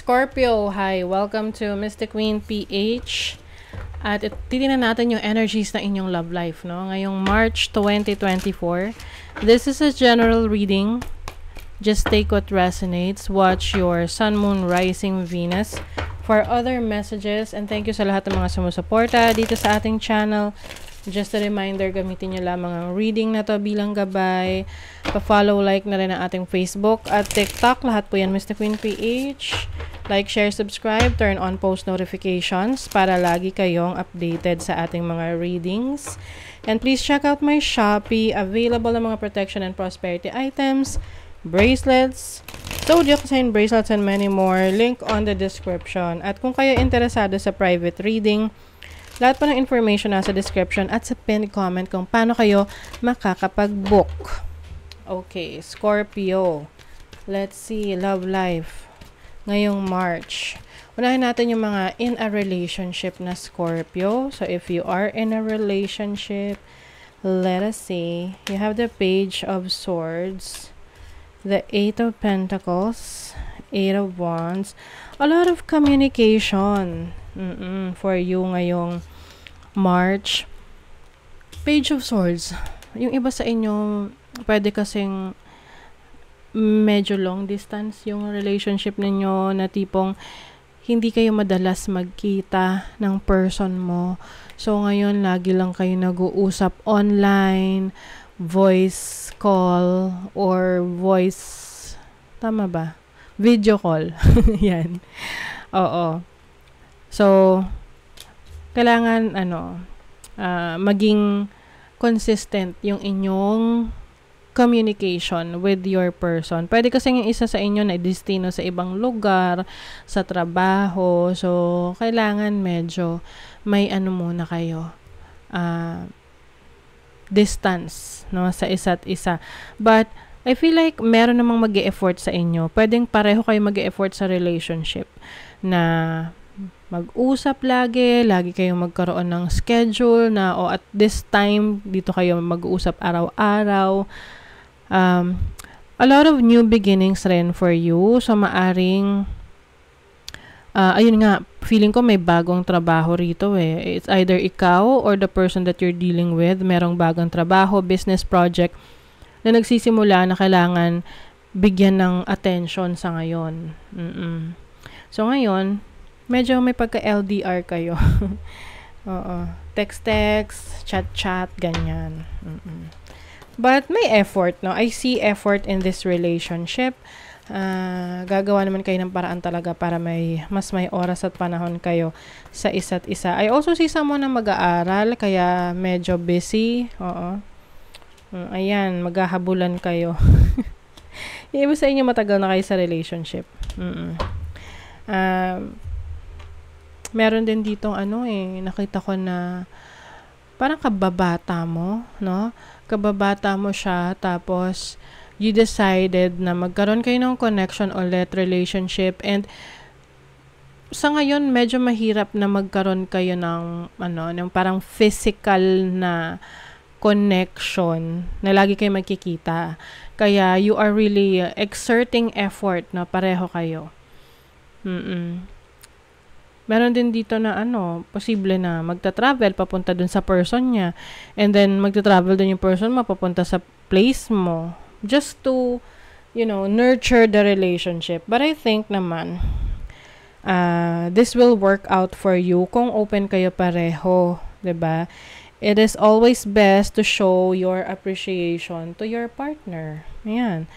Scorpio, hi! Welcome to Mystic Queen PH. At titingnan natin yung energies na inyong love life, no? Ngayong March 2024. This is a general reading. Just take what resonates. Watch your Sun, Moon, Rising, Venus for other messages. And thank you sa lahat ng mga sumusuporta dito sa ating channel. Just a reminder, gamitin nyo lamang ang reading na to bilang gabay. Pa-follow, like na rin ang ating Facebook at TikTok. Lahat po yan, Mystic Queen PH. Like, share, subscribe, turn on post notifications para lagi kayong updated sa ating mga readings. And please check out my Shopee. Available na mga protection and prosperity items, bracelets, zodiac sign bracelets, and many more. Link on the description. At kung kayo interesado sa private reading, lahat po ng information nasa description at sa pinned comment kung paano kayo makakapag-book. Okay, Scorpio. Let's see, love life. Ngayong March. Unahin natin yung mga in a relationship na Scorpio. So, if you are in a relationship, let us see. You have the Page of Swords, the Eight of Pentacles, Eight of Wands. A lot of communication for you ngayong March. Page of Swords. Yung iba sa inyo, pwede kasing medyo long distance yung relationship ninyo na tipong hindi kayo madalas magkita ng person mo. So, ngayon, lagi lang kayo nag-uusap online, voice call, or voice, tama ba? Video call. Yan. Oo. So, kailangan, maging consistent yung inyong communication with your person. Pwede kasi yung isa sa inyo na destino sa ibang lugar, sa trabaho. So, kailangan medyo may muna kayo. Distance, no, sa isa't isa. But, I feel like meron namang mag-e-effort sa inyo. Pwedeng pareho kayo mag-e-effort sa relationship na mag-usap lagi kayong magkaroon ng schedule na at this time, dito kayo mag-usap araw-araw. A lot of new beginnings rin for you. So, maaring, ayun nga, feeling ko may bagong trabaho rito eh. It's either ikaw or the person that you're dealing with, merong bagong trabaho, business project, na nagsisimula na kailangan bigyan ng attention sa ngayon. So, ngayon, medyo may pagka-LDR kayo. Oo. Text, chat, ganyan. But may effort, no? I see effort in this relationship. Gagawa naman kayo ng paraan talaga para may oras at panahon kayo sa isa't isa. I also see someone na mag-aaral, kaya medyo busy. Oo. Ayan, maghahabulan kayo. Yung iba sa inyo matagal na kayo sa relationship. Meron din ditong nakita ko na parang kababata mo, no? Kababata mo siya, tapos you decided na magkaroon kayo ng connection ulit, relationship, and sa ngayon medyo mahirap na magkaroon kayo ng ng parang physical na connection na lagi kayo magkikita. Kaya you are really exerting effort na pareho kayo. Meron din dito na posible na magta-travel papunta dun sa person niya, and then magta-travel dun yung person mo papunta sa place mo, just to nurture the relationship. But I think naman this will work out for you kung open kayo pareho, 'di ba? It is always best to show your appreciation to your partner. Ayan.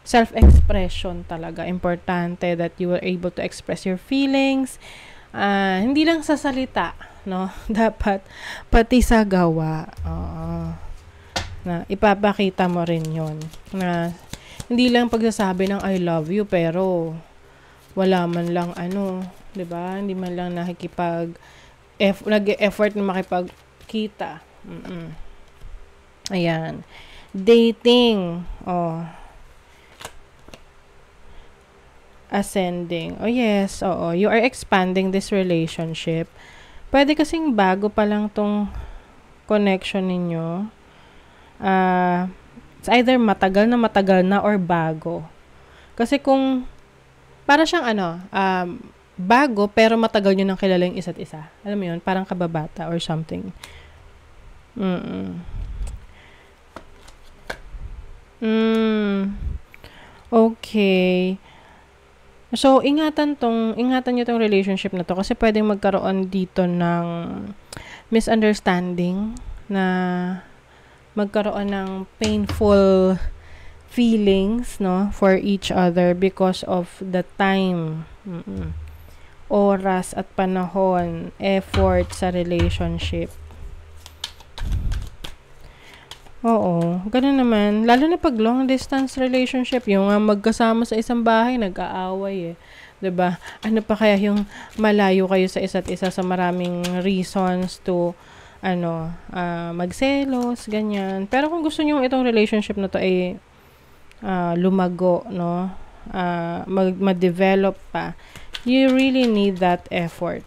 Self-expression talaga. Importante that you were able to express your feelings. Hindi lang sa salita, no? Dapat pati sa gawa. Na ipapakita mo rin yon. Na hindi lang pagsasabi ng I love you, pero wala man lang 'di ba? Hindi man lang nag-effort na makipagkita. Ayan. Dating. Ascending. Oh yes, oo. You are expanding this relationship. Pwede kasing bago pa lang tong connection ninyo. It's either matagal na or bago. Kasi kung para siyang bago pero matagal nyo nang kilala yung isa't isa. Alam mo yun? Parang kababata or something. Okay. So, ingatan nyo tong relationship na to kasi pwedeng magkaroon dito ng misunderstanding na magkaroon ng painful feelings, no, for each other because of the time, oras at panahon, effort sa relationship. Oo, ganun naman. Lalo na pag long distance relationship, yung magkasama sa isang bahay, nag-aaway eh. 'Di ba? Ano pa kaya yung malayo kayo sa isa't isa sa maraming reasons to magselos, ganyan. Pero kung gusto niyo itong relationship na to ay lumago, no? Ma-develop pa. You really need that effort.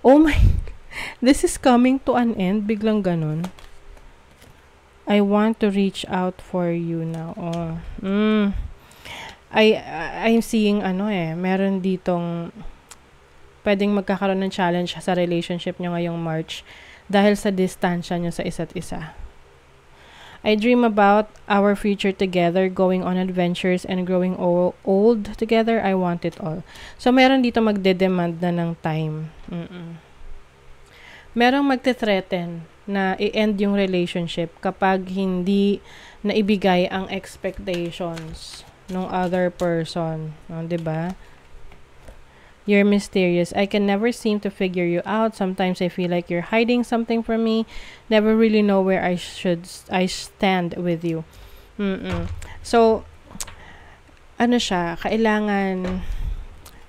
Oh my, this is coming to an end, biglang ganun. I want to reach out for you now. I'm seeing meron ditong pwedeng magkakaroon ng challenge sa relationship nyo ngayong March dahil sa distansya nyo sa isa't isa. I dream about our future together, going on adventures and growing old together. I want it all. So, meron dito magde-demand na ng time. Merong magte-threaten na i-end yung relationship kapag hindi naibigay ang expectations ng other person. Diba? You're mysterious. I can never seem to figure you out. Sometimes I feel like you're hiding something from me. Never really know where I stand with you. So,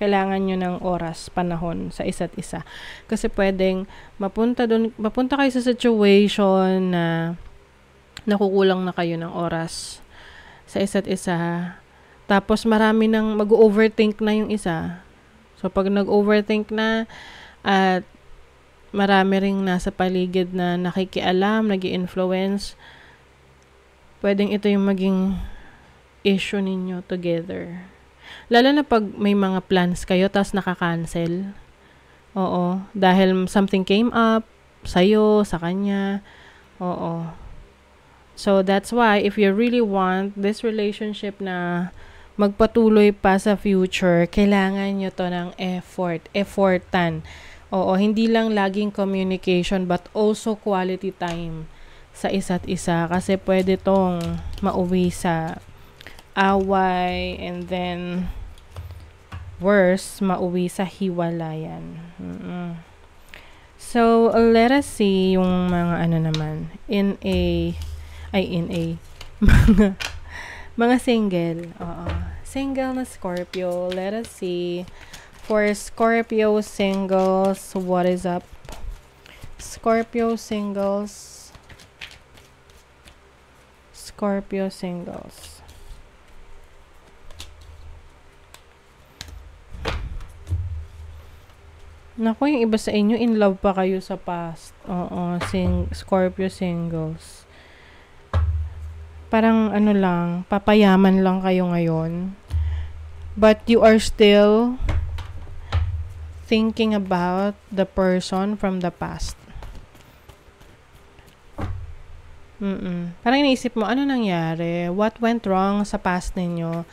kailangan nyo ng oras, panahon sa isa't isa. Kasi pwedeng mapunta kayo sa situation na nakukulang na kayo ng oras sa isa't isa. Tapos marami nang mag-overthink na yung isa. So pag nag-overthink na at marami ring nasa paligid na nakikialam, nag-i-influence, pwedeng ito yung maging issue ninyo together. Lalo na pag may mga plans kayo tapos naka-cancel. Oo. Dahil something came up sa'yo, sa kanya. Oo. So, that's why if you really want this relationship na magpatuloy pa sa future, kailangan nyo to ng effortan. Oo. Hindi lang laging communication but also quality time sa isa't isa. Kasi pwede tong mauwi sa away and then worse, mauwi sa hiwalayan. So, let us see yung mga naman. mga single. Single na Scorpio. Let us see. For Scorpio singles, what is up? Scorpio singles. Naku, yung iba sa inyo, in love pa kayo sa past. Scorpio singles. Parang papayaman lang kayo ngayon. But you are still thinking about the person from the past. Parang iniisip mo, ano nangyari? What went wrong sa past ninyo?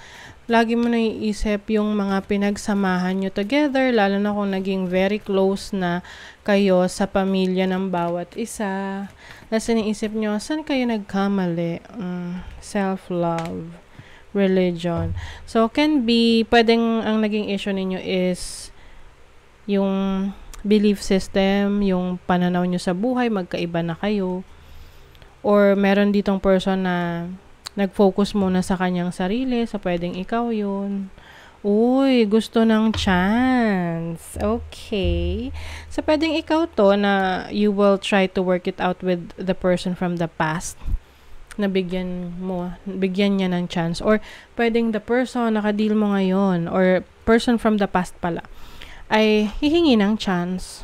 Lagi mo naiisip yung mga pinagsamahan nyo together, lalo na kung naging very close na kayo sa pamilya ng bawat isa. Tapos iniisip nyo, saan kayo nagkamali? Self-love, religion. So, pwedeng ang naging issue ninyo is yung belief system, yung pananaw nyo sa buhay, magkaiba na kayo. Or meron ditong person na nag-focus muna sa kanyang sarili, so pwedeng ikaw yun. Uy, gusto ng chance. Okay. So pwedeng ikaw to na you will try to work it out with the person from the past na bigyan niya ng chance. Or pwedeng the person nakadeal mo ngayon or person from the past pala ay hihingi ng chance.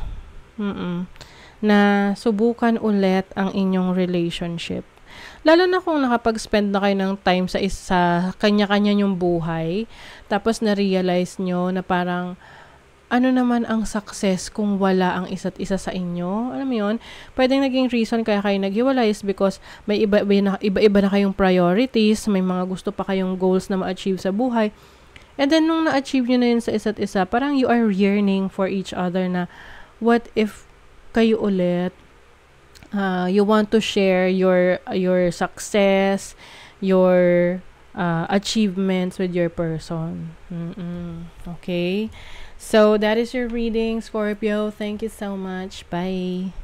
Na subukan ulit ang inyong relationship. Lalo na kung nakapag-spend na kayo ng time sa isa, kanya-kanya yung buhay, tapos na-realize nyo na parang, ano naman ang success kung wala ang isa't isa sa inyo? Alam mo yun? Pwedeng naging reason kaya kayo naghiwalay is because may iba-iba na kayong priorities, may mga gusto pa kayong goals na ma-achieve sa buhay. And then, nung na-achieve nyo na yun sa isa't isa, parang you are yearning for each other na, what if kayo ulit, you want to share your success, your achievements with your person. Okay? So, that is your reading, Scorpio. Thank you so much. Bye.